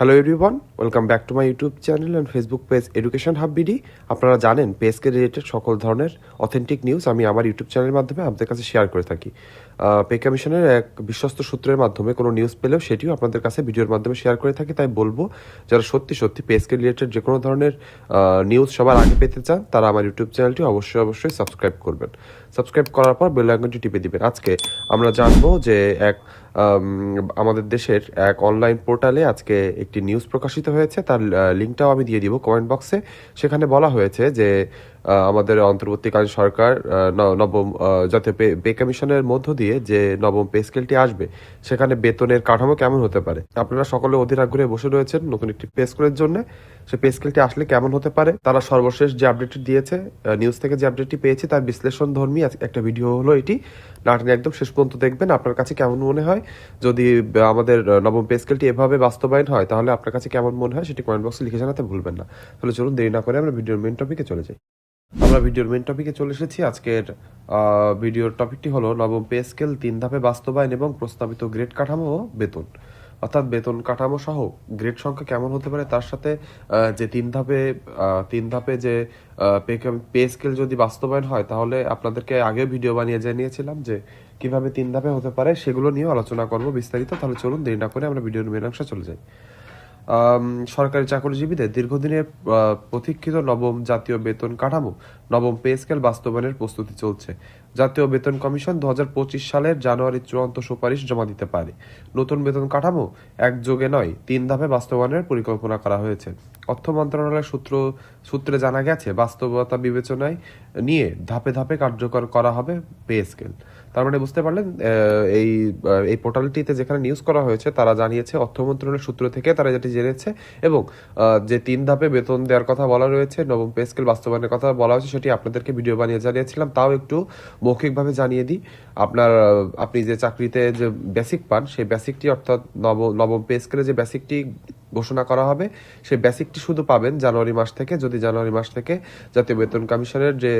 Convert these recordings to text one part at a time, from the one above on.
Hello everyone, welcome back to my YouTube channel and Facebook page education hub BD. আপনারা জানেন পেজকে related সকল ধরনের authentic news আমি আমার ইউটিউব চ্যানেলের মাধ্যমে আপনাদের কাছে শেয়ার করে থাকি। পে কমিশনের এক বিশ্বস্ত সূত্রের মাধ্যমে কোনো নিউজ পেলেও সেটিও আপনাদের কাছে ভিডিওর মাধ্যমে শেয়ার করে থাকি। তাই বলবো, যারা সত্যি সত্যি পেজকে রিলেটেড যে কোনো ধরনের নিউজ সবার আগে পেতে চান তারা আমার ইউটিউব চ্যানেলটি অবশ্যই সাবস্ক্রাইব করবেন। সাবস্ক্রাইব করার পর বেল আইকনটি টিপে দিবেন। আজকে আমরা জানবো যে আমাদের দেশের এক অনলাইন পোর্টালে আজকে একটি নিউজ প্রকাশিত হয়েছে, তার লিঙ্কটাও আমি দিয়ে দিব কমেন্ট বক্সে। সেখানে বলা হয়েছে যে আমাদের অন্তর্বর্তীকালীন সরকার নবম জাতীয় পে কমিশনের মধ্য দিয়ে যে নবম পে স্কেলটি আসবে, সেখানে বেতনের কাঠামো কেমন হতে পারে। আপনারা সকলে অধীর আগ্রহে বসে রয়েছেন নতুন একটি পে স্কেলের জন্য। সে পে স্কেলটি আসলে কেমন হতে পারে, তারা সর্বশেষ যে আপডেটটি দিয়েছে, নিউজ থেকে যে আপডেটটি পেয়েছি তার বিশ্লেষণ ধর্মী একটা ভিডিও হলো এটি। নাটনে একদম শেষ পর্যন্ত দেখবেন। আপনার কাছে কেমন মনে হয়, যদি আমাদের নবম পে স্কেলটি এভাবে বাস্তবায়ন হয় তাহলে আপনার কাছে কেমন মনে হয় সেটি কমেন্ট বক্সে লিখে জানাতে ভুলবেন না। তাহলে চলুন দেরি না করে আমরা ভিডিওর মেইন টপিকে চলে যাই। আমরা ভিডিওর মেইন টপিকে চলে এসেছি। আজকের ভিডিওর টপিকটি হলো নবম পে স্কেল 3 ধাপে বাস্তবায়ন এবং প্রস্তাবিত গ্রেড কাঠামো ও বেতন। অর্থাৎ বেতন কাঠামো সহ গ্রেড সংখ্যা কেমন হতে পারে, তার সাথে যে তিন ধাপে যে পে স্কেল যদি বাস্তবায়ন হয় তাহলে আপনাদেরকে আগেও ভিডিও বানিয়ে জানিয়েছিলাম যে কিভাবে 3 ধাপে হতে পারে, সেগুলো নিয়েও আলোচনা করব বিস্তারিত। তাহলে চলুন দেরি না করে আমরা ভিডিওর মেন অংশে চলে যাই। সরকারি চাকরিজীবীদের দীর্ঘদিনের প্রতীক্ষিত নবম জাতীয় বেতন কাঠামো নবম পে স্কেল বাস্তবায়নের প্রস্তুতি চলছে। জাতীয় বেতন কমিশন 2025 সালের জানুয়ারি চূড়ান্ত সুপারিশ জমা দিতে পারে। নতুন বেতন কাঠামো একযোগে নয়, 3 ধাপে বাস্তবায়নের পরিকল্পনা করা হয়েছে। অর্থ মন্ত্রণালয়ের সূত্রে জানা গেছে, বাস্তবতা বিবেচনায় নিয়ে ধাপে ধাপে কার্যকর করা হবে পে স্কেল। তার মানে বুঝতে পারলেন, এই পোর্টালটিতে যেখানে নিউজ করা হয়েছে তারা জানিয়েছে অর্থ মন্ত্রণালয়ের সূত্র থেকে তারা যেটি জেনেছে, এবং যে 3 ধাপে বেতন দেওয়ার কথা বলা রয়েছে, নবম পে স্কেল বাস্তবায়নের কথা বলা হয়েছে, সেটি আপনাদেরকে ভিডিও বানিয়ে জানিয়েছিলাম। তাও একটু মৌখিকভাবে জানিয়ে দিই। আপনি যে চাকরিতে যে বেসিক পান, সেই বেসিকটি অর্থাৎ নবম পে স্কেলে যে বেসিকটি ঘোষণা করা হবে, সেই বেসিকটি শুধু পাবেন জানুয়ারি মাস থেকে। যদি জানুয়ারি মাস থেকে জাতীয় বেতন কমিশনের যে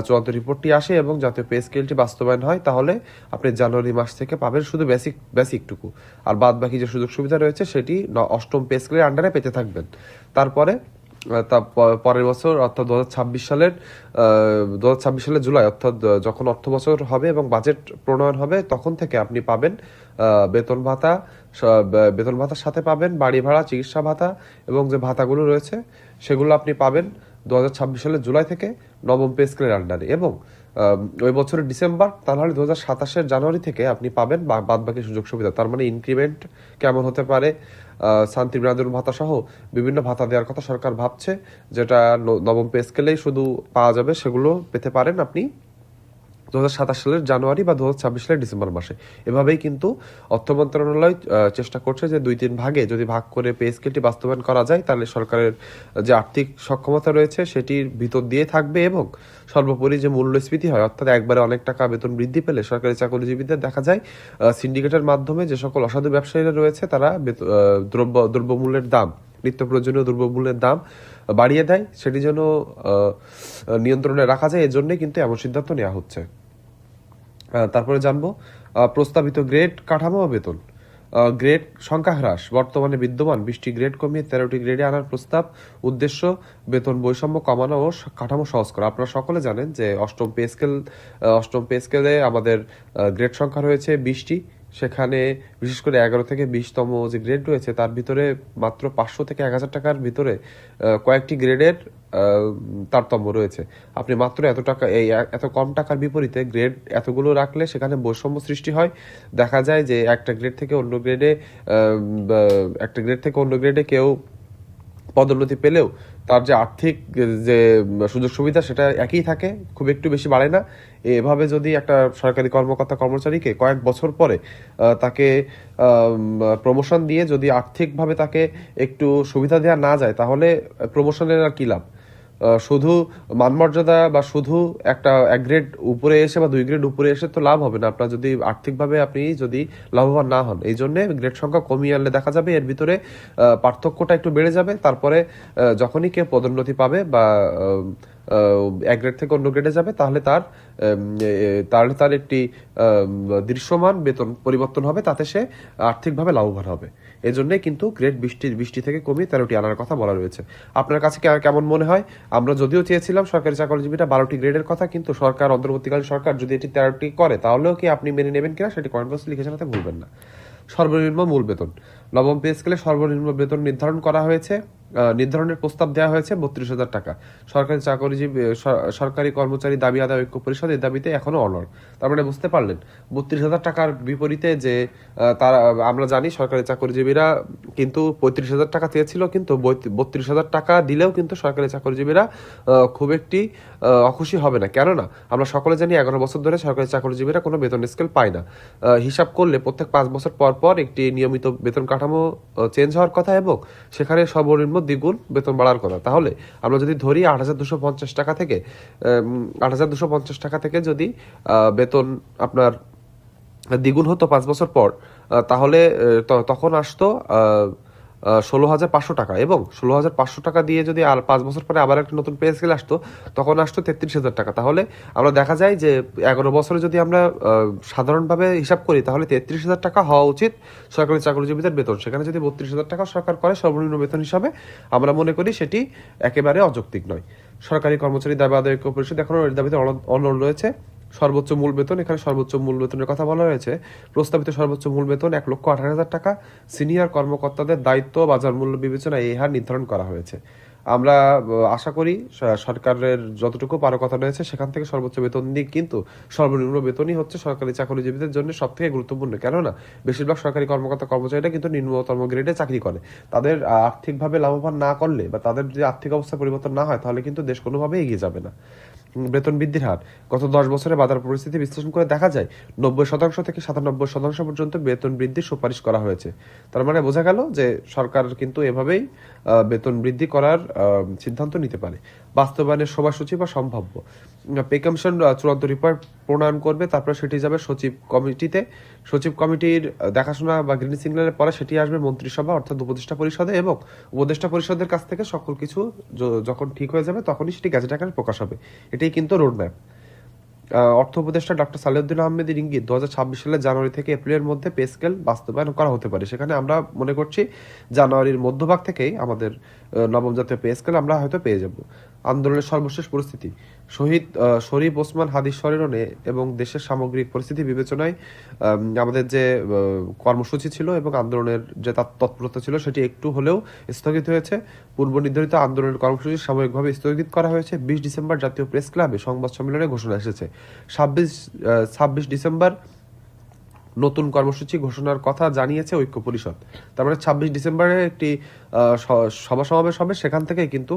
চূড়ান্ত রিপোর্টটি আসে এবং জাতীয় পে স্কেলটি বাস্তবায়ন হয়, তাহলে আপনি জানুয়ারি মাস থেকে পাবেন শুধু বেসিকটুকু। আর বাদ বাকি যে সুযোগ সুবিধা রয়েছে সেটি অষ্টম পে স্কেলের আন্ডারে পেতে থাকবেন। তারপরে পরের বছর অর্থাৎ 2026 সালের জুলাই, অর্থাৎ যখন অর্থ বছর হবে এবং বাজেট প্রণয়ন হবে, তখন থেকে আপনি পাবেন বেতন ভাতার সাথে পাবেন বাড়ি ভাড়া, চিকিৎসা ভাতা এবং যে ভাতাগুলো রয়েছে সেগুলো আপনি পাবেন 2026 সালের জুলাই থেকে নবম পে স্কেলের আন্ডারে। এবং ওই বছরের ডিসেম্বর, তাহলে 2027 জানুয়ারি থেকে আপনি পাবেন বাদ বাকি সুযোগ সুবিধা। তার মানে ইনক্রিমেন্ট কেমন হতে পারে, শান্তি বিনোদন ভাতা সহ বিভিন্ন ভাতা দেওয়ার কথা সরকার ভাবছে, যেটা নবম পে স্কেলেই শুধু পাওয়া যাবে। সেগুলো পেতে পারেন আপনি 2027 সালের জানুয়ারি বা 2026 সালের ডিসেম্বর মাসে। এভাবেই কিন্তু অর্থ মন্ত্রণালয় চেষ্টা করছে যে 2-3 ভাগে যদি ভাগ করে পে স্কেলটি বাস্তবায়ন করা যায়, তাহলে সরকারের যে আর্থিক সক্ষমতা রয়েছে সেটির ভিতর দিয়ে থাকবে। এবং সর্বোপরি যে মূল্যস্ফীতি হয়, অর্থাৎ একবারে অনেক টাকা বেতন বৃদ্ধি পেলে সরকারি চাকরিজীবীদের দেখা যায় সিন্ডিকেটের মাধ্যমে যে সকল অসাধু ব্যবসায়ীরা রয়েছে তারা দ্রব্যমূল্যের দাম, নিত্য প্রয়োজনীয় দ্রব্যমূল্যের দাম বাড়িয়ে দেয়। সেটি যেন নিয়ন্ত্রণে রাখা যায়, এজন্যই কিন্তু এমন সিদ্ধান্ত নেওয়া হচ্ছে। তারপরে জানবো প্রস্তাবিত গ্রেড কাঠামো ও বেতন। গ্রেড সংখ্যা হ্রাস, বর্তমানে বিদ্যমান 20টি গ্রেড কমিয়ে 13টি গ্রেডে আনার প্রস্তাব। উদ্দেশ্য বেতন বৈষম্য কমানো ও কাঠামো সহজ করা। আপনারা সকলে জানেন যে অষ্টম পে স্কেলে আমাদের গ্রেড সংখ্যা রয়েছে 20টি। সেখানে বিশেষ করে 11 থেকে 20তম যে গ্রেড রয়েছে তার ভিতরে মাত্র 500 থেকে 1000 টাকার ভিতরে কয়েকটি গ্রেডের তারতম্য রয়েছে। আপনি মাত্র এত কম টাকার বিপরীতে গ্রেড এতগুলো রাখলে সেখানে বৈষম্য সৃষ্টি হয়। দেখা যায় যে একটা গ্রেড থেকে অন্য গ্রেডে কেউ পদোন্নতি পেলেও তার যে আর্থিক যে সুযোগ সুবিধা সেটা একই থাকে, খুব একটু বেশি বাড়ে না। এভাবে যদি একটা সরকারি কর্মচারীকে কয়েক বছর পরে তাকে প্রমোশন দিয়ে যদি আর্থিকভাবে তাকে একটু সুবিধা দেওয়া না যায়, তাহলে প্রমোশনের আর কি লাভ? শুধু মানমর্যাদা বা শুধু এক গ্রেড উপরে এসে বা 2 গ্রেড উপরে এসে তো লাভ হবে না আপনার, যদি আর্থিকভাবে আপনি যদি লাভবান না হন। এই জন্য গ্রেড সংখ্যা কমিয়ে আনলে দেখা যাবে এর ভিতরে পার্থক্যটা একটু বেড়ে যাবে। তারপরে যখনই কেউ পদোন্নতি পাবে বা এক গ্রেড থেকে অন্য গ্রেডে যাবে, তাহলে তার একটি দৃশ্যমান বেতন পরিবর্তন হবে, তাতে সে আর্থিকভাবে লাভবান হবে। এই জন্যই কিন্তু গ্রেড 20 থেকে কমিয়ে 13টি আনার কথা বলা রয়েছে। আপনার কাছে কেমন মনে হয়? আমরা যদিও চেয়েছিলাম সরকারি চাকরিজীবীরা 12টি গ্রেডের কথা, কিন্তু সরকার, অন্তর্বর্তীকালীন সরকার যদি এটি 13টি করে, তাহলেও কি আপনি মেনে নেবেন কিনা সেটি কমেন্ট বক্সে লিখে জানাতে ভুলবেন না। সর্বনিম্ন মূল বেতন, নবম পে স্কেলে সর্বনিম্ন বেতন নির্ধারণ করা হয়েছে, নির্ধারণের প্রস্তাব দেওয়া হয়েছে 32,000 টাকা। সরকারি চাকরিজীবী, সরকারি কর্মচারী দাবি আদায় ঐক্য পরিষদ এর দাবিতে এখনো অনড়। তার মানে বুঝতে পারলেন, 32,000 টাকার বিপরীতে যে তারা, আমরা জানি সরকারি চাকরিজীবীরা কিন্তু 35,000 টাকা চেয়েছিল, কিন্তু 32,000 টাকা দিলেও কিন্তু সরকারি চাকরিজীবীরা খুব একটি অখুশি হবে না। কেননা আমরা সকলে জানি 11 বছর ধরে সরকারি চাকরিজীবীরা কোনো বেতন স্কেল পায় না। হিসাব করলে প্রত্যেক 5 বছর পর পর একটি নিয়মিত বেতন কাঠামো চেঞ্জ হওয়ার কথা, এবং সেখানে সর্বনিম্ন দ্বিগুণ বেতন বাড়ার কথা। তাহলে আমরা যদি ধরি 8,250 টাকা থেকে 8,250 টাকা থেকে যদি বেতন আপনার দ্বিগুণ হতো 5 বছর পর, তাহলে তখন আসতো 16,500 টাকা, এবং 16,500 টাকা দিয়ে যদি আর 5 বছর পরে আবার একটা নতুন পে স্কেল আসতো, তখন আসতো 33,000 টাকা। তাহলে আমরা দেখা যায় যে 11 বছরে যদি আমরা সাধারণভাবে হিসাব করি, তাহলে 33,000 টাকা হওয়া উচিত সরকারি চাকরিজীবীদের বেতন। সেখানে যদি 32,000 টাকা সরকার করে সর্বনিম্ন বেতন হিসাবে, আমরা মনে করি সেটি একেবারে অযৌক্তিক নয়। সরকারি কর্মচারী দাবি আদায় ঐক্য পরিষদ এখনো এর দাবিতে অনড় রয়েছে। সর্বোচ্চ মূল বেতন, এখানে সর্বোচ্চ মূল বেতনের কথা বলা হয়েছে। প্রস্তাবিত সর্বোচ্চ মূল বেতন 1,18,000 টাকা। সিনিয়র কর্মকর্তাদের দায়িত্ব বাজার মূল্য বিবেচনায় এই হার নির্ধারণ করা হয়েছে। আমরা আশা করি সরকারের যতটুকু পারকতা রয়েছে সেখান থেকে সর্বোচ্চ বেতন দিক, কিন্তু সর্বনিম্ন বেতনই হচ্ছে সরকারি চাকরিজীবীদের জন্য সব থেকে গুরুত্বপূর্ণ। কেননা বেশিরভাগ সরকারি কর্মকর্তা কর্মচারীরা কিন্তু নিম্নতম গ্রেডে চাকরি করে। তাদের আর্থিকভাবে লাভবান না করলে বা তাদের যদি আর্থিক অবস্থা পরিবর্তন না হয়, তাহলে কিন্তু দেশ কোনোভাবেই এগিয়ে যাবে না। বেতন বৃদ্ধির হার, গত 10 বছরে বাজার পরিস্থিতি বিশ্লেষণ করে দেখা যায় 90% থেকে 97% পর্যন্ত বেতন বৃদ্ধির সুপারিশ করা হয়েছে। তার মানে বোঝা গেল যে সরকার কিন্তু এভাবেই বেতন বৃদ্ধি করার সিদ্ধান্ত নিতে পারে। বাস্তবায়নের সময়সূচি বা সম্ভাব্য, পে কমিশন চূড়ান্ত রিপোর্ট প্রণয়ন করবে, তারপর সেটি যাবে সচিব কমিটিতে। সচিব কমিটির দেখাশোনা বা গ্রিন সিগন্যালের পরে সেটি আসবে মন্ত্রিসভা অর্থাৎ উপদেষ্টা পরিষদে, এবং উপদেষ্টা পরিষদের কাছ থেকে সকল কিছু যখন ঠিক হয়ে যাবে, তখনই সেটি গ্যাজেট আকারে প্রকাশ হবে। এটাই কিন্তু রোডম্যাপ। অর্থ উপদেষ্টা ডক্টর সালেউদ্দিন আহমেদের ইঙ্গিত 2026 সালের জানুয়ারি থেকে এপ্রিলের মধ্যে পে স্কেল বাস্তবায়ন করা হতে পারে। সেখানে আমরা মনে করছি জানুয়ারির মধ্যভাগ থেকেই আমাদের নবম জাতীয় পে স্কেল আমরা হয়তো পেয়ে যাব। আন্দোলনের সর্বশেষ পরিস্থিতি, শহীদ শরীফ ওসমান হাদির স্মরণে এবং দেশের সামগ্রিক পরিস্থিতি বিবেচনায় আমাদের যে কর্মসূচি ছিল এবং আন্দোলনের যে তৎপরতা ছিল, সেটি একটু হলেও স্থগিত হয়েছে। পূর্ব নির্ধারিত আন্দোলনের কর্মসূচি সাময়িকভাবে স্থগিত করা হয়েছে। 20 ডিসেম্বর জাতীয় প্রেস ক্লাবে সংবাদ সম্মেলনে ঘোষণা এসেছে। 26 ডিসেম্বর নতুন কর্মসূচি ঘোষণার কথা জানিয়েছে ঐক্য পরিষদ। তার মানে 26 ডিসেম্বরে একটি সভা সমাবেশ হবে, সেখান থেকে কিন্তু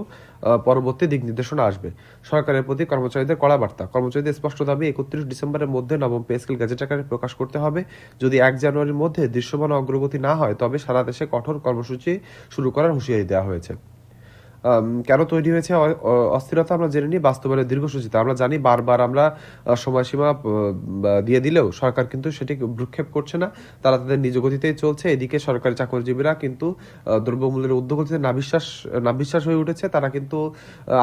পরবর্তী দিক নির্দেশনা আসবে। সরকারের প্রতি কর্মচারীদের কড়া বার্তা, কর্মচারীদের স্পষ্ট দাবি 31 ডিসেম্বরের মধ্যে নবম পে স্কেল গ্যাজেট আকারে প্রকাশ করতে হবে। যদি 1 জানুয়ারির মধ্যে দৃশ্যমান অগ্রগতি না হয়, তবে সারা দেশে কঠোর কর্মসূচি শুরু করার হুঁশিয়ারি দেওয়া হয়েছে। কেন তৈরি হয়েছে অস্থিরতা আমরা জেনে নিই। বাস্তবায়নের দীর্ঘসূচিতে আমরা জানি, বারবার আমরা সময়সীমা দিয়ে দিলেও সরকার কিন্তু সেটি ভ্রুক্ষেপ করছে না, তারা তাদের নিজ গতিতেই চলছে। এদিকে সরকারি চাকরিজীবীরা কিন্তু দ্রব্যমূল্যের ঊর্ধ্বগতিতে নাভিশ্বাস হয়ে উঠেছে। তারা কিন্তু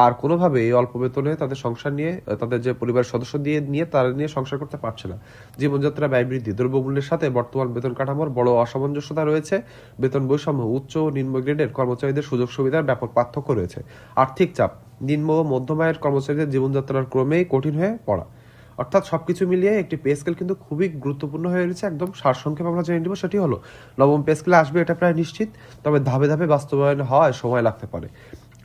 আর কোনোভাবে এই অল্প বেতনে তাদের সংসার নিয়ে, তাদের যে পরিবারের সদস্য নিয়ে তারা নিয়ে সংসার করতে পারছে না। জীবনযাত্রা ব্যয় বৃদ্ধি, দ্রব্যমূল্যের সাথে বর্তমান বেতন কাঠামোর বড় অসামঞ্জস্যতা রয়েছে। বেতন বৈষম্য, উচ্চ ও নিম্ন গ্রেডের কর্মচারীদের সুযোগ সুবিধার ব্যাপক পার্থক্য রয়েছে। আর্থিক চাপ, নিম্ন ও মধ্যম আয়ের কর্মচারীদের জীবনযাত্রার ক্রমেই কঠিন হয়ে পড়া। অর্থাৎ সবকিছু মিলিয়ে একটি পে স্কেল কিন্তু খুবই গুরুত্বপূর্ণ হয়ে রয়েছে। একদম সারসংক্ষেপ আমরা জেনে নিব, সেটি হলো নবম পে স্কেলে আসবে, এটা প্রায় নিশ্চিত, তবে ধাপে ধাপে বাস্তবায়ন হওয়ায় সময় লাগতে পারে।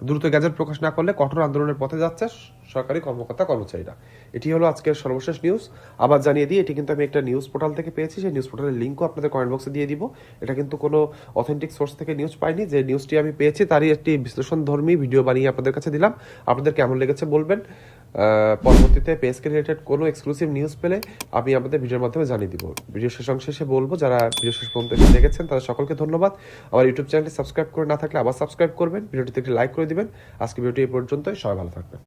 দ্রুত গ্যাজেট প্রকাশ না করলে কঠোর আন্দোলনের পথে যাচ্ছে সরকারি কর্মকর্তা কর্মচারীরা। এটি হলো আজকের সর্বশেষ নিউজ। আবার জানিয়ে দিই, এটি কিন্তু আমি একটা নিউজ পোর্টাল থেকে পেয়েছি। সেই নিউজ পোর্টালের লিঙ্কও আপনাদের কমেন্ট বক্সে দিয়ে দিব। এটা কিন্তু কোনো অথেন্টিক সোর্স থেকে নিউজ পাইনি। যে নিউজটি আমি পেয়েছি তারই একটি বিশ্লেষণধর্মী ভিডিও বানিয়ে আপনাদের কাছে দিলাম। আপনাদের কেমন লেগেছে বলবেন। পরবর্তীতে পে স্কেল রিলেটেড কোনো এক্সক্লুসিভ নিউজ পেলে আমি আপনাদের ভিডিওর মাধ্যমে জানিয়ে দিব। ভিডিও শেষ অংশে এসে বলবো, যারা ভিডিও শেষ পর্যন্ত এসে দেখেছেন তাদের সকলকে ধন্যবাদ। আমার ইউটিউব চ্যানেলটি সাবস্ক্রাইব করে না থাকলে আবার সাবস্ক্রাইব করবেন, ভিডিওটিতে একটি লাইক করে দিবেন। আজকে ভিডিওটি এই পর্যন্তই, সবাই ভালো থাকবেন।